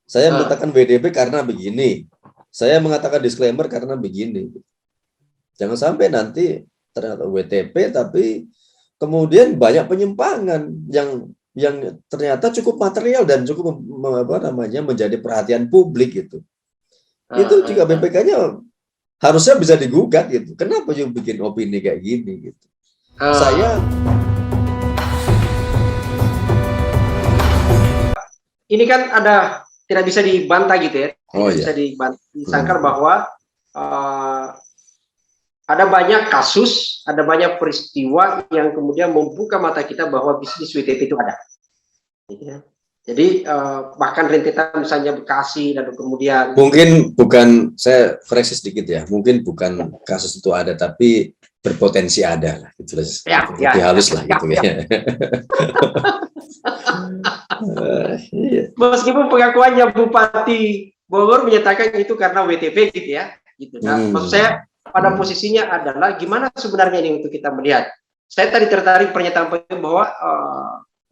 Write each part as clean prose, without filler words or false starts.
Saya mengatakan WDP karena begini. Saya mengatakan disclaimer karena begini. Jangan sampai nanti ternyata WTP tapi kemudian banyak penyimpangan yang ternyata cukup material dan cukup menjadi perhatian publik gitu. Itu juga BPK-nya harusnya bisa digugat gitu. Kenapa you bikin opini kayak gini gitu. Saya ini kan ada tidak bisa dibantah gitu ya. Tidak bisa disangkal bahwa ada banyak kasus, ada banyak peristiwa yang kemudian membuka mata kita bahwa bisnis WTP itu ada. Jadi bahkan rentetan misalnya Bekasi dan kemudian mungkin bukan, saya koreksi sedikit ya, mungkin bukan kasus itu ada tapi berpotensi ada lah gitu, lebih halus lah gitu ya. Meskipun pengakuannya Bupati Bogor menyatakan itu karena WTP gitu ya, gitu. Nah, maksud saya pada posisinya adalah gimana sebenarnya ini untuk kita melihat. Saya tadi tertarik pernyataan bahwa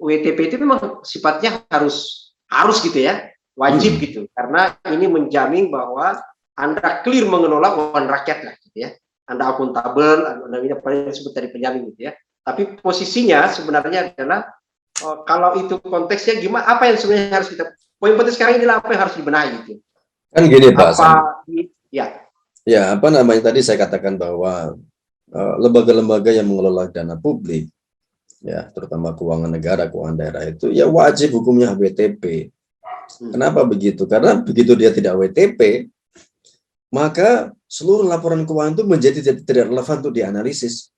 WTP itu memang sifatnya harus gitu ya, wajib gitu, karena ini menjamin bahwa Anda clear mengelola uang rakyat lah gitu ya, Anda akuntabel, Anda disebut tadi penjamin gitu ya. Tapi posisinya sebenarnya adalah kalau itu konteksnya gimana, apa yang sebenarnya harus kita, poin penting sekarang inilah apa yang harus dibenahi gitu. Kan gini Pak, apa namanya tadi saya katakan bahwa lembaga-lembaga yang mengelola dana publik, ya terutama keuangan negara, keuangan daerah itu ya wajib hukumnya WTP. Kenapa begitu? Karena begitu dia tidak WTP, maka seluruh laporan keuangan itu menjadi tidak relevan untuk dianalisis.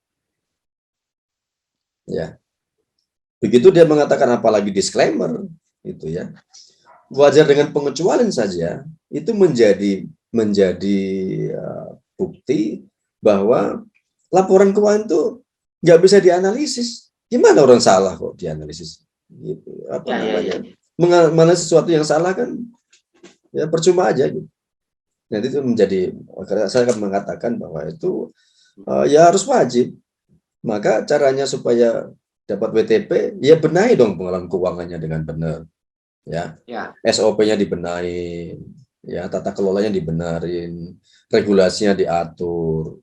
Ya, begitu dia mengatakan apalagi disclaimer, itu ya wajar dengan pengecualian saja itu menjadi bukti bahwa laporan keuangan itu nggak bisa dianalisis. Gimana orang salah kok dianalisis? Gitu. Apa namanya? Mengenai sesuatu yang salah kan ya percuma aja gitu. Nanti itu menjadi, saya akan mengatakan bahwa itu ya harus wajib. Maka caranya supaya dapat WTP, ya benahi dong pengelolaan keuangannya dengan benar. Ya. SOP-nya dibenahi, ya tata kelolanya dibenarin, regulasinya diatur,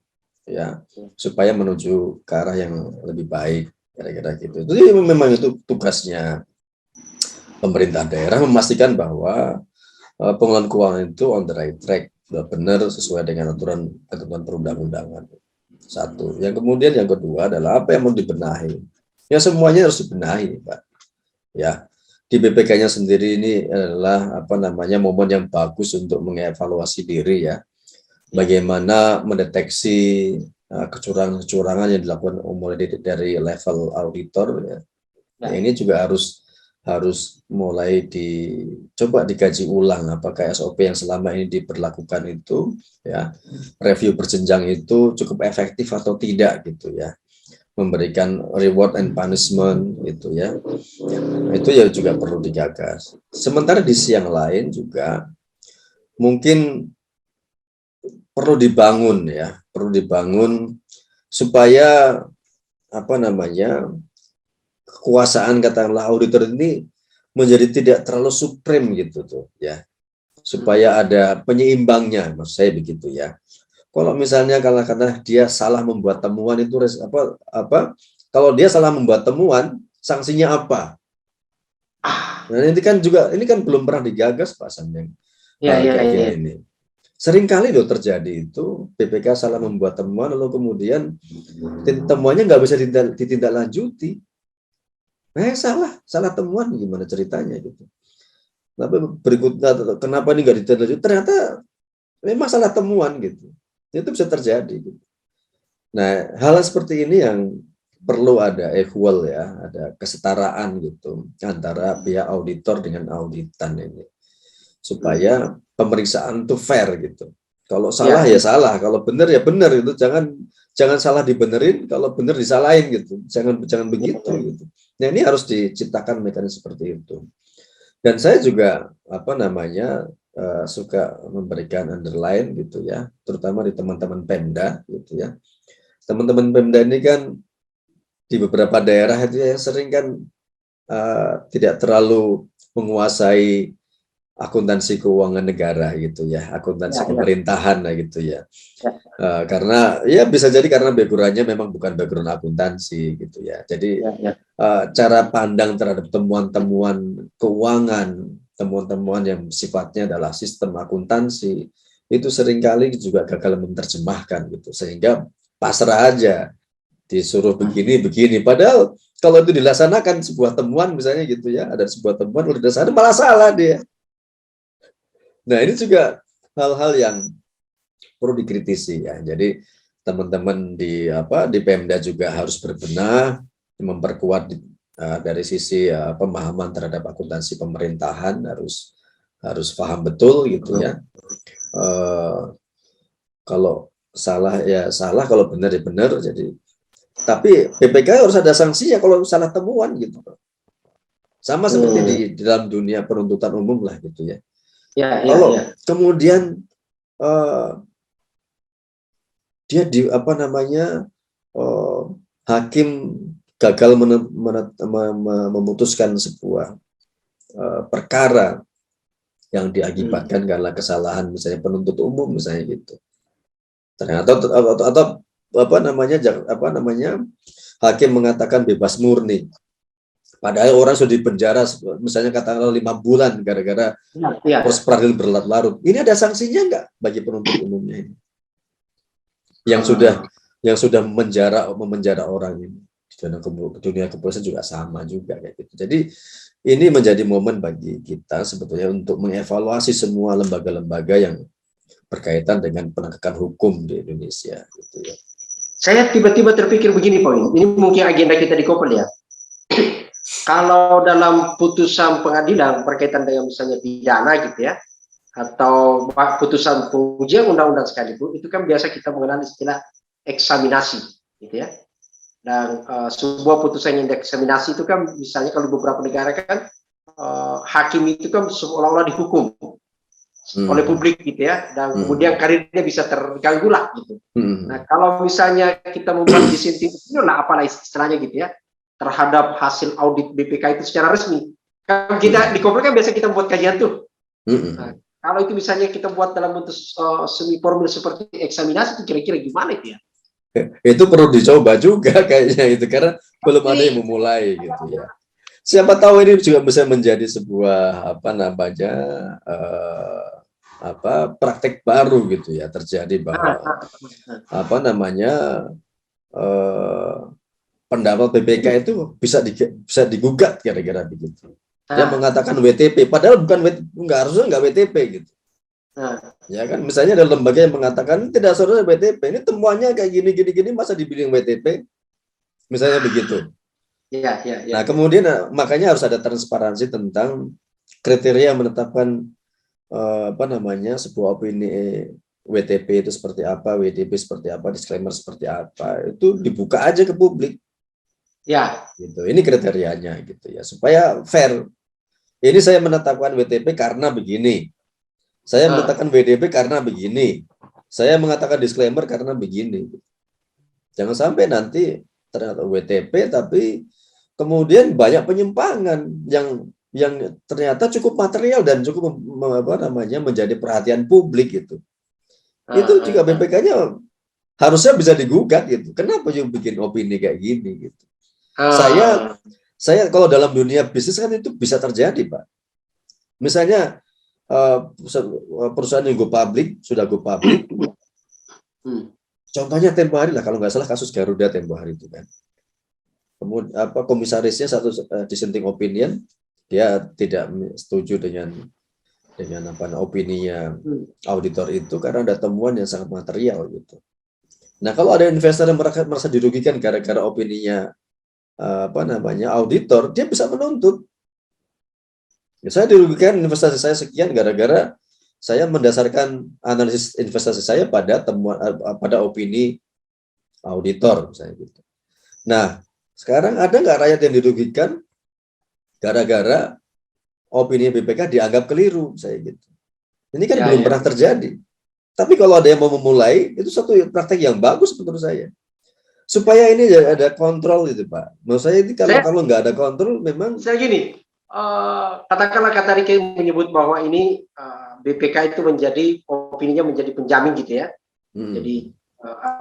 ya supaya menuju ke arah yang lebih baik, kira-kira gitu. Jadi memang itu tugasnya pemerintah daerah memastikan bahwa pengelolaan keuangan itu on the right track, benar sesuai dengan aturan perundang-undangan. Satu. Yang kemudian yang kedua adalah apa yang mau dibenahi. Ya semuanya harus dibenahi, Pak. Ya. Di BPK-nya sendiri ini adalah apa namanya momen yang bagus untuk mengevaluasi diri ya. Bagaimana mendeteksi kecurangan-kecurangan yang dilakukan mulai dari level auditor ya. Nah, ini juga harus mulai dicoba dikaji ulang apakah SOP yang selama ini diberlakukan itu ya, review berjenjang itu cukup efektif atau tidak gitu ya. Memberikan reward and punishment itu ya, itu ya juga perlu digagas. Sementara di sisi yang lain juga mungkin perlu dibangun ya, perlu dibangun supaya apa namanya kekuasaan katakanlah auditor ini menjadi tidak terlalu supreme gitu tuh ya, supaya ada penyeimbangnya, maksud saya begitu ya. Kalau misalnya karena dia salah membuat temuan itu kalau dia salah membuat temuan sanksinya apa? Nah ini kan belum pernah digagas Pak Sandeng. Ini seringkali loh terjadi itu BPK salah membuat temuan lalu kemudian temuannya nggak bisa ditindaklanjuti. Nah salah temuan gimana ceritanya gitu. Tapi berikutnya kenapa ini nggak ditindaklanjuti? Ternyata memang salah temuan gitu. Itu bisa terjadi. Nah, hal seperti ini yang perlu ada equal ya, ada kesetaraan gitu antara pihak auditor dengan auditan ini, supaya pemeriksaan itu fair gitu. Kalau salah ya salah, kalau benar ya benar itu, jangan salah dibenerin, kalau benar disalahin gitu, jangan begitu gitu. Nah ini harus diciptakan mekanisme seperti itu. Dan saya juga suka memberikan underline gitu ya, terutama di teman-teman Pemda gitu ya. Teman-teman Pemda ini kan di beberapa daerah itu ya sering kan tidak terlalu menguasai akuntansi keuangan negara gitu ya, akuntansi pemerintahan lah gitu ya. Karena ya bisa jadi karena background-nya memang bukan background akuntansi gitu ya. Jadi cara pandang terhadap temuan-temuan keuangan, temuan-temuan yang sifatnya adalah sistem akuntansi itu seringkali juga gagal menerjemahkan gitu, sehingga pasrah aja disuruh begini. Padahal kalau itu dilaksanakan sebuah temuan misalnya gitu ya, ada sebuah temuan kalau dilaksanakan malah salah dia. Nah, ini juga hal-hal yang perlu dikritisi ya. Jadi teman-teman di Pemda juga harus berbenah, memperkuat dari sisi pemahaman terhadap akuntansi pemerintahan, harus paham betul gitu ya. Kalau salah ya salah, kalau benar ya benar. Jadi tapi BPK harus ada sanksinya kalau salah temuan gitu. Sama seperti di dalam dunia penuntutan umum lah gitu ya. Kalau kemudian dia hakim gagal memutuskan sebuah perkara yang diakibatkan karena kesalahan misalnya penuntut umum misalnya gitu. Ternyata atau hakim mengatakan bebas murni. Padahal orang sudah dipenjara misalnya katakanlah 5 bulan gara-gara proses peradilan berlarut-larut. Ini ada sanksinya enggak bagi penuntut umumnya ini? Yang sudah memenjara orang ini. Dunia kepolisian juga sama juga kayak gitu. Jadi ini menjadi momen bagi kita sebetulnya untuk mengevaluasi semua lembaga-lembaga yang berkaitan dengan penegakan hukum di Indonesia gitu ya. Saya tiba-tiba terpikir begini, Pak. Ini mungkin agenda kita di Kopel ya. Kalau dalam putusan pengadilan berkaitan dengan misalnya pidana gitu ya, atau putusan pengujian undang-undang sekalipun, itu kan biasa kita mengenal istilah eksaminasi gitu ya. Dan sebuah putusan yang eksaminasi itu kan misalnya kalau beberapa negara kan hakim itu kan seolah-olah dihukum oleh publik gitu ya, dan kemudian karirnya bisa terganggu lah gitu. Nah, kalau misalnya kita membuat dissenting opinion lah, apalah istilahnya gitu ya, terhadap hasil audit BPK itu secara resmi. Kan kita di Kopel kan biasa kita buat kajian tuh. Nah, kalau itu misalnya kita buat dalam bentuk semi formal seperti eksaminasi, itu kira-kira gimana itu ya? Itu perlu dicoba juga kayaknya itu, karena belum ada yang memulai gitu ya. Siapa tahu ini juga bisa menjadi sebuah praktek baru gitu ya, terjadi bahwa pendapat BPK itu bisa digugat kira-kira begitu. Dia mengatakan WTP, padahal harusnya nggak WTP gitu. Ya kan, misalnya ada lembaga yang mengatakan tidak seharusnya WTP, ini temuannya kayak gini masa dibilang WTP, misalnya begitu. Nah, kemudian makanya harus ada transparansi tentang kriteria menetapkan sebuah opini WTP itu seperti apa, WTP seperti apa, disclaimer seperti apa, itu dibuka aja ke publik. Ya, gitu. Ini kriterianya gitu ya, supaya fair. Ini saya menetapkan WTP karena begini. Saya menetapkan WTP karena begini. Saya mengatakan disclaimer karena begini. Jangan sampai nanti ternyata WTP tapi kemudian banyak penyimpangan yang ternyata cukup material dan cukup menjadi perhatian publik gitu. Itu juga BPK-nya harusnya bisa digugat gitu. Kenapa you bikin opini kayak gini gitu? Saya kalau dalam dunia bisnis kan itu bisa terjadi, Pak. Misalnya perusahaan yang sudah go public. Contohnya tempo hari lah, kalau nggak salah kasus Garuda tempo hari itu kan. Kemudian komisarisnya satu dissenting opinion, dia tidak setuju dengan opininya auditor itu karena ada temuan yang sangat material gitu. Nah, kalau ada investor yang merasa dirugikan gara-gara opininya auditor, dia bisa menuntut. Ya, saya dirugikan investasi saya sekian gara-gara saya mendasarkan analisis investasi saya pada opini auditor misalnya gitu. Nah, sekarang ada nggak rakyat yang dirugikan gara-gara opini BPK dianggap keliru saya gitu. Ini kan belum pernah terjadi. Tapi kalau ada yang mau memulai, itu satu praktek yang bagus menurut saya. Supaya ini ada kontrol itu, Pak. Menurut saya ini kalau nggak ada kontrol memang. Saya gini, katakanlah kata Rike menyebut bahwa ini BPK itu opininya menjadi penjamin gitu ya. Jadi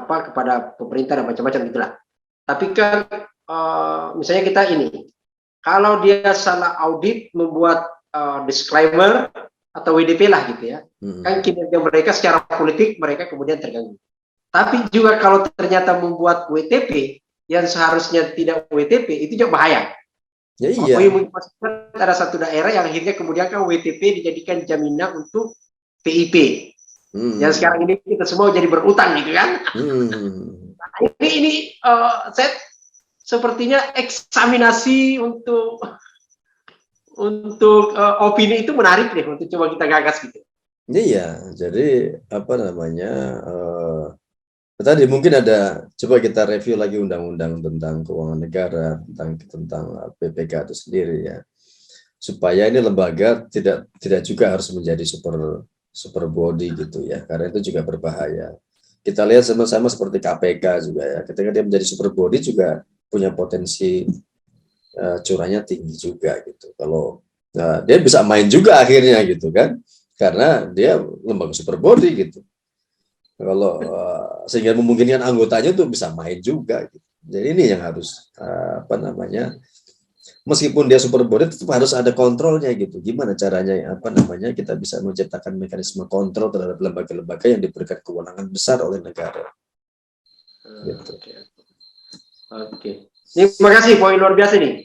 kepada pemerintah dan macam-macam gitulah. Tapi kan misalnya kita ini, kalau dia salah audit membuat disclaimer atau WDP lah gitu ya, kan kinerja mereka secara politik mereka kemudian terganggu. Tapi juga kalau ternyata membuat WTP yang seharusnya tidak WTP, itu juga bahaya. Ya, iya. Ada satu daerah yang akhirnya kemudian kan WTP dijadikan jaminan untuk PIP. Yang sekarang ini kita semua jadi berutang gitu kan. Nah, ini saya sepertinya eksaminasi untuk opini itu menarik deh untuk coba kita gagas gitu. Iya, jadi apa namanya? Tadi mungkin coba kita review lagi undang-undang tentang keuangan negara, tentang BPK itu sendiri ya, supaya ini lembaga tidak juga harus menjadi super body gitu ya, karena itu juga berbahaya. Kita lihat sama-sama seperti KPK juga ya, ketika dia menjadi super body juga punya potensi curahnya tinggi juga gitu. Kalau dia bisa main juga akhirnya gitu kan, karena dia lembaga super body gitu. Kalau sehingga memungkinkan anggotanya tuh bisa main juga gitu. Jadi ini yang harus meskipun dia super body tetap harus ada kontrolnya gitu. Gimana caranya kita bisa menciptakan mekanisme kontrol terhadap lembaga-lembaga yang diberikan kewenangan besar oleh negara. Gitu. Oke. Terima kasih, poin luar biasa nih.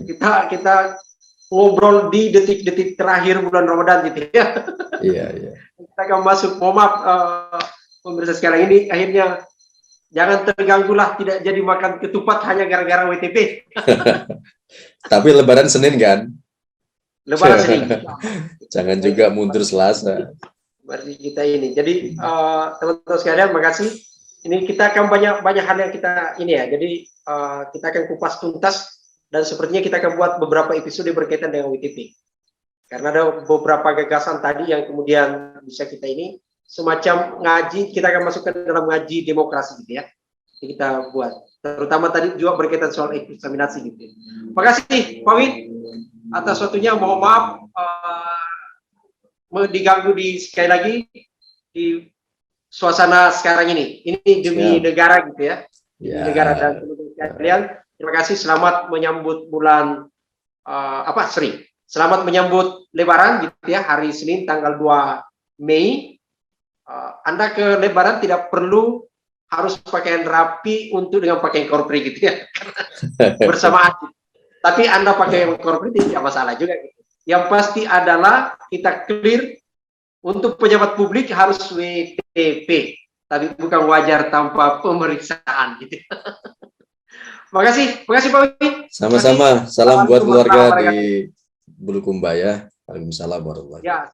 Kita ngobrol di detik-detik terakhir bulan Ramadan gitu ya. Iya. Kita akan masuk, mohon maaf pemirsa sekarang ini akhirnya jangan terganggulah tidak jadi makan ketupat hanya gara-gara WTP. Tapi Lebaran Senin kan? Lebaran Senin. Jangan juga mundur Selasa. Berarti kita ini. Jadi teman-teman sekalian, makasih. Ini kita akan banyak hal yang kita ini ya. Jadi kita akan kupas tuntas dan sepertinya kita akan buat beberapa episode berkaitan dengan WTP. Karena ada beberapa gagasan tadi yang kemudian bisa kita ini semacam ngaji, kita akan masukkan dalam ngaji demokrasi gitu ya. Jadi kita buat. Terutama tadi juga berkaitan soal eksaminasi gitu. Terima kasih Pak Wid atas waktunya. Mohon maaf diganggu sekali lagi di suasana sekarang ini. Ini demi negara gitu ya. Negara dan kalian. Terima kasih. Selamat menyambut bulan selamat menyambut Lebaran gitu ya. Hari Senin tanggal 2 Mei. Anda ke Lebaran tidak perlu harus pakaian rapi untuk dengan pakaian korpri gitu ya. Bersamaan. Tapi Anda pakai yang korpri tidak masalah juga gitu. Yang pasti adalah kita clear untuk pejabat publik harus WTP, tapi bukan wajar tanpa pemeriksaan gitu. Makasih Pak Wid. Sama-sama. Salam buat keluarga di Bulukumba ya. Waalaikumsalam warahmatullahi wabarakatuh.